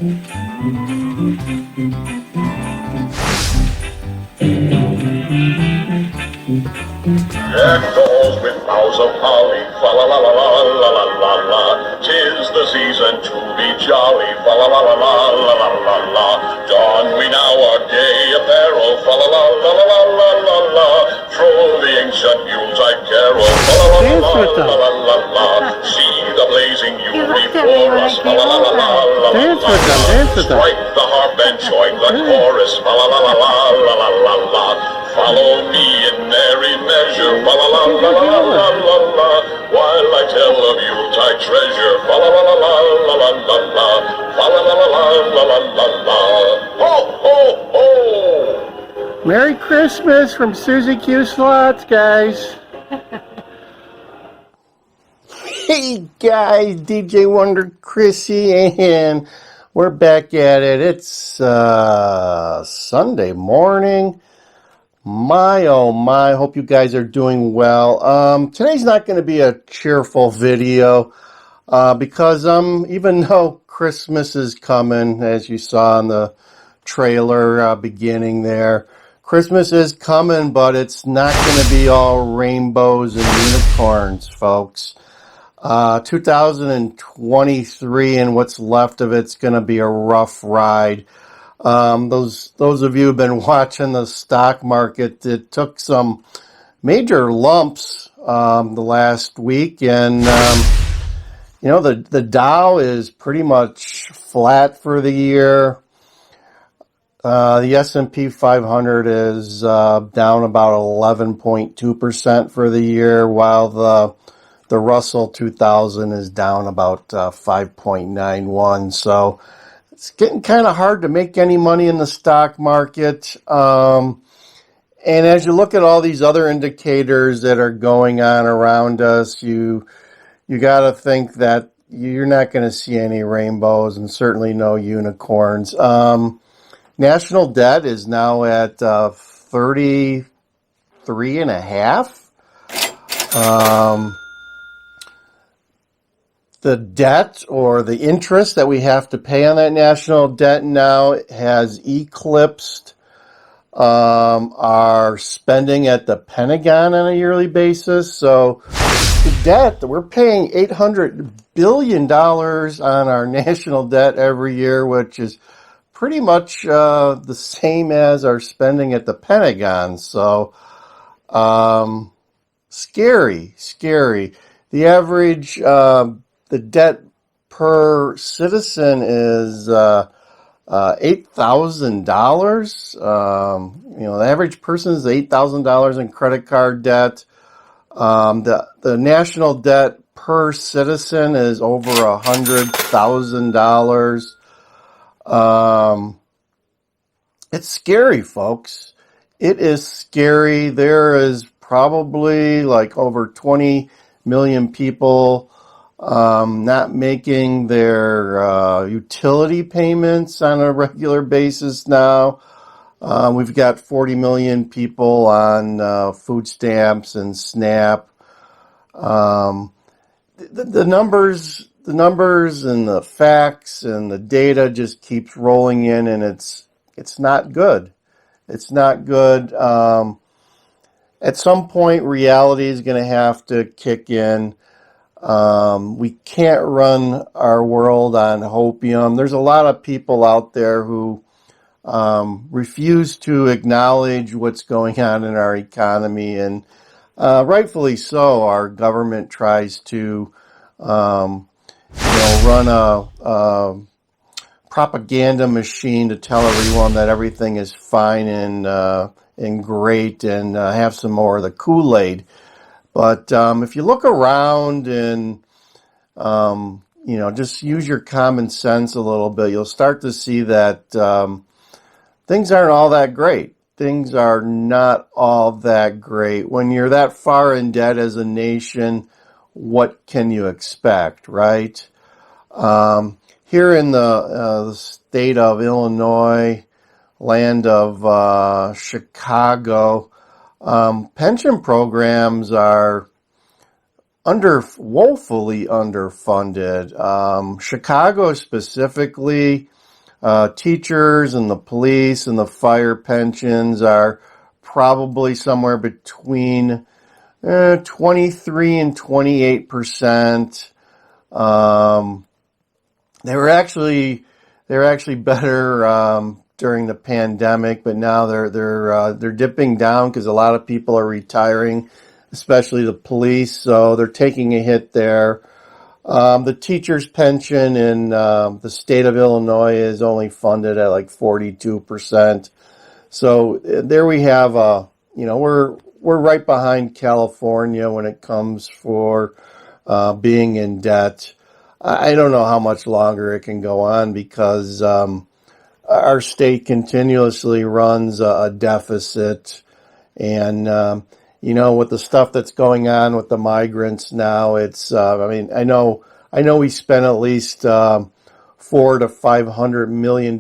Dolls with boughs of holly, fa la la la la la la la la. 'Tis the season to be jolly, fa la la la la la la la la. Don we now our gay apparel, fa la la la la la la la la. Troll the ancient Yuletide carol, fa la la la la la la la. See the blazing Yule before us, fa la la la la la la la. Strike the harp and join the chorus, fa la la la la la la la la. Follow me in merry measure, fa la la la la la la la, while I tell of Yuletide treasure, fa la la la la la la la la, fa la la la la la la la. Ho ho ho! Merry Christmas from susie-q Slots, guys. Hey guys, DJ Wonder Chrissy, and we're back at it. It's Sunday morning. My, oh my, hope you guys are doing well. Today's not going to be a cheerful video because even though Christmas is coming, as you saw in the trailer beginning there, Christmas is coming, but it's not going to be all rainbows and unicorns, folks. 2023 and what's left of it's going to be a rough ride. Those of you who've been watching the stock market, it took some major lumps the last week, and you know, the Dow is pretty much flat for the year. The S&P 500 is down about 11.2% for the year, while the Russell 2000 is down about 5.91. So it's getting kind of hard to make any money in the stock market. And as you look at all these other indicators that are going on around us, you got to think that you're not going to see any rainbows and certainly no unicorns. National debt is now at 33.5. The debt or the interest that we have to pay on that national debt now has eclipsed our spending at the Pentagon on a yearly basis. So the debt, we're paying $800 billion on our national debt every year, which is pretty much the same as our spending at the Pentagon. So scary. The average the debt per citizen is $8,000. You know, the average person is $8,000 in credit card debt. The national debt per citizen is over $100,000. It's scary, folks. It is scary. There is probably like over 20 million people not making their utility payments on a regular basis now. We've got 40 million people on food stamps and SNAP. The numbers and the facts and the data just keeps rolling in, and it's not good. It's not good. At some point, reality is going to have to kick in. We can't run our world on hopium. There's a lot of people out there who refuse to acknowledge what's going on in our economy, and rightfully so. Our government tries to run a propaganda machine to tell everyone that everything is fine and great, and have some more of the Kool-Aid. But if you look around and just use your common sense a little bit, you'll start to see that things aren't all that great. Things are not all that great. When you're that far in debt as a nation, what can you expect, right? Here in the state of Illinois, land of Chicago, pension programs are woefully underfunded. Chicago specifically Teachers and the police and the fire pensions are probably somewhere between 23 and 28%. They were actually better during the pandemic, but now they're dipping down because a lot of people are retiring, especially the police. So they're taking a hit there. The teacher's pension in the state of Illinois is only funded at like 42%. So there we have we're right behind California when it comes for being in debt. I don't know how much longer it can go on because our state continuously runs a deficit, and with the stuff that's going on with the migrants now, it's I know we spent at least $400 to $500 million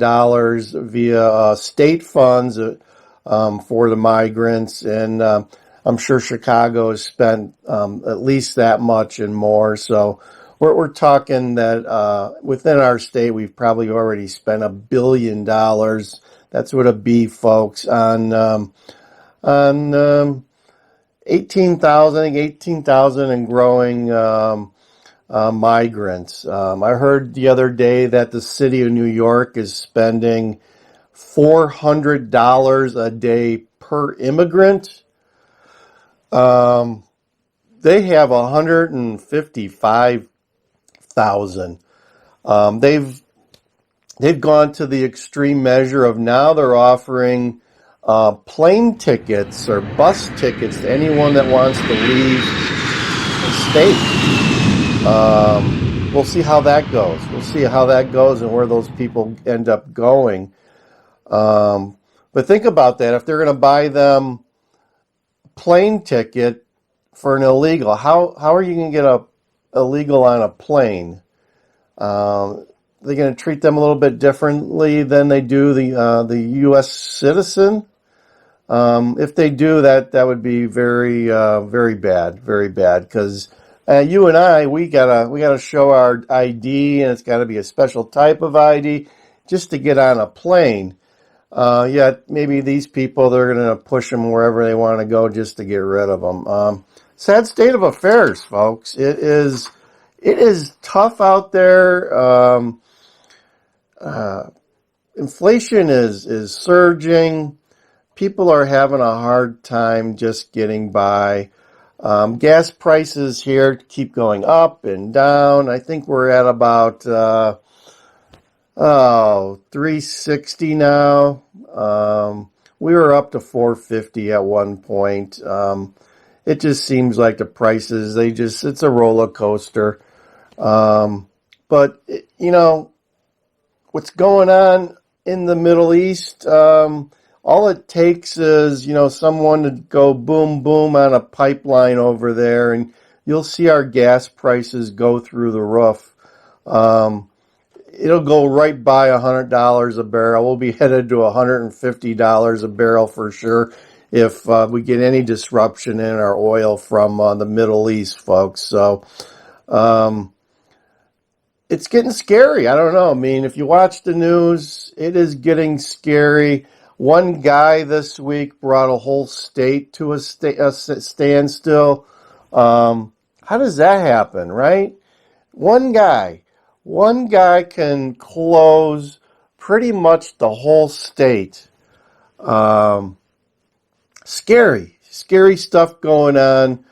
via state funds for the migrants, and I'm sure Chicago has spent at least that much and more. So we're talking that within our state, we've probably already spent $1 billion. That's what a B, folks, on 18,000 and growing migrants. I heard the other day that the city of New York is spending $400 a day per immigrant. They have 155,000. They've gone to the extreme measure of now they're offering plane tickets or bus tickets to anyone that wants to leave the state. We'll see how that goes. And where those people end up going. But think about that. If they're going to buy them plane ticket for an illegal, how are you going to get a illegal on a plane? They're going to treat them a little bit differently than they do the U.S. citizen. If they do that, that would be very bad, because you and I, we gotta show our ID, and it's got to be a special type of ID just to get on a plane. Yet maybe these people, they're going to push them wherever they want to go just to get rid of them. Sad state of affairs, folks. It is tough out there. Inflation is surging. People are having a hard time just getting by. Gas prices here keep going up and down. I think we're at about $3.60 now. We were up to $4.50 at one point. It just seems like the prices, it's a roller coaster. But what's going on in the Middle East, all it takes is, someone to go boom, boom on a pipeline over there, and you'll see our gas prices go through the roof. It'll go right by $100 a barrel. We'll be headed to $150 a barrel for sure if we get any disruption in our oil from the Middle East, folks. So it's getting scary. I don't know. I mean, if you watch the news, it is getting scary. One guy this week brought a whole state to a standstill. How does that happen, right? One guy can close pretty much the whole state. Scary stuff going on.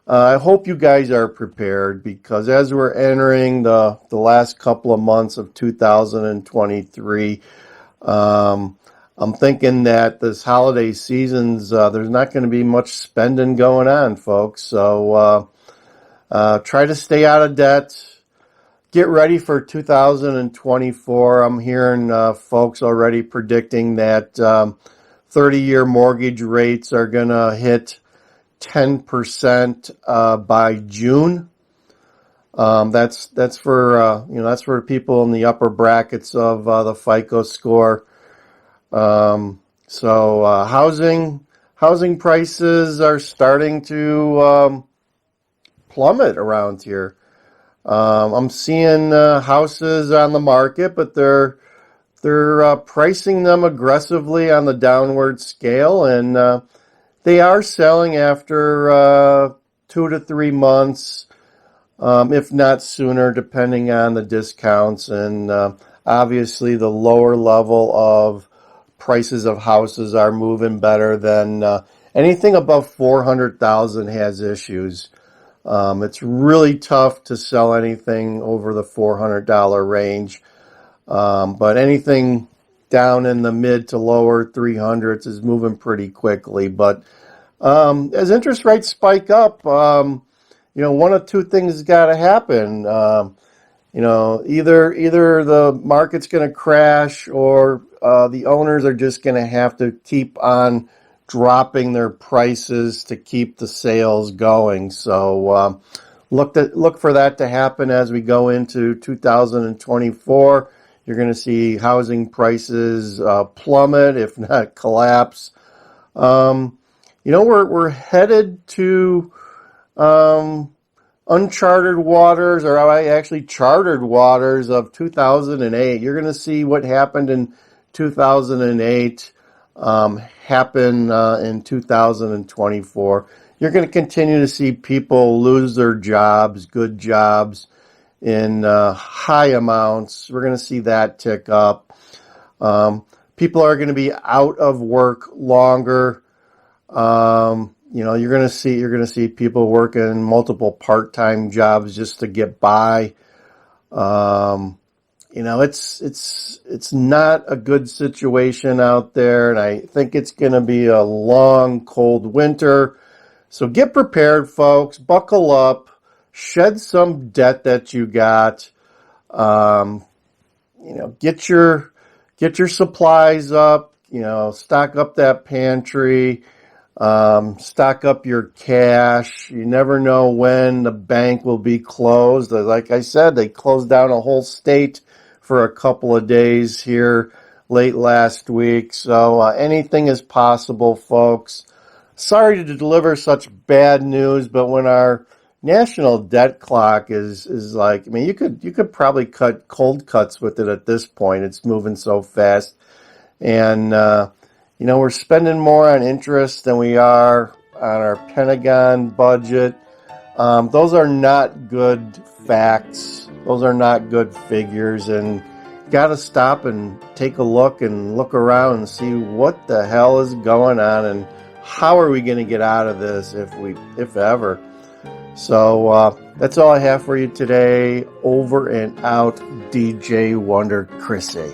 I hope you guys are prepared, because as we're entering the last couple of months of 2023, I'm thinking that this holiday season's, there's not going to be much spending going on, folks. So try to stay out of debt. Get ready for 2024. I'm hearing folks already predicting that 30-year mortgage rates are going to hit 10% by June. That's for people in the upper brackets of the FICO score. So housing prices are starting to plummet around here. I'm seeing houses on the market, but they're they're pricing them aggressively on the downward scale, and they are selling after 2 to 3 months, if not sooner, depending on the discounts. And obviously, the lower level of prices of houses are moving better than anything above 400,000 has issues. It's really tough to sell anything over the $400 range, but anything down in the mid to lower 300s is moving pretty quickly. But as interest rates spike up, one of two things has got to happen. Either the market's going to crash, or the owners are just going to have to keep on dropping their prices to keep the sales going. So look for that to happen as we go into 2024. You're going to see housing prices plummet, if not collapse. We're headed to uncharted waters, or actually chartered waters of 2008. You're going to see what happened in 2008 happen in 2024. You're going to continue to see people lose their jobs, good jobs, in high amounts. We're going to see that tick up. People are going to be out of work longer. You're going to see people working multiple part-time jobs just to get by. It's not a good situation out there, and I think it's going to be a long, cold winter. So get prepared, folks. Buckle up. Shed some debt that you got. Get your supplies up. Stock up that pantry. Stock up your cash. You never know when the bank will be closed. Like I said, they closed down a whole state for a couple of days here late last week. So anything is possible, folks. Sorry to deliver such bad news, but when our national debt clock is like, you could probably cut cold cuts with it at this point. It's moving so fast. And we're spending more on interest than we are on our Pentagon budget. Those are not good facts. Those are not good figures, and got to stop and take a look around and see what the hell is going on and how are we going to get out of this if ever. So that's all I have for you today. Over and out, DJ Wonder Chrissy.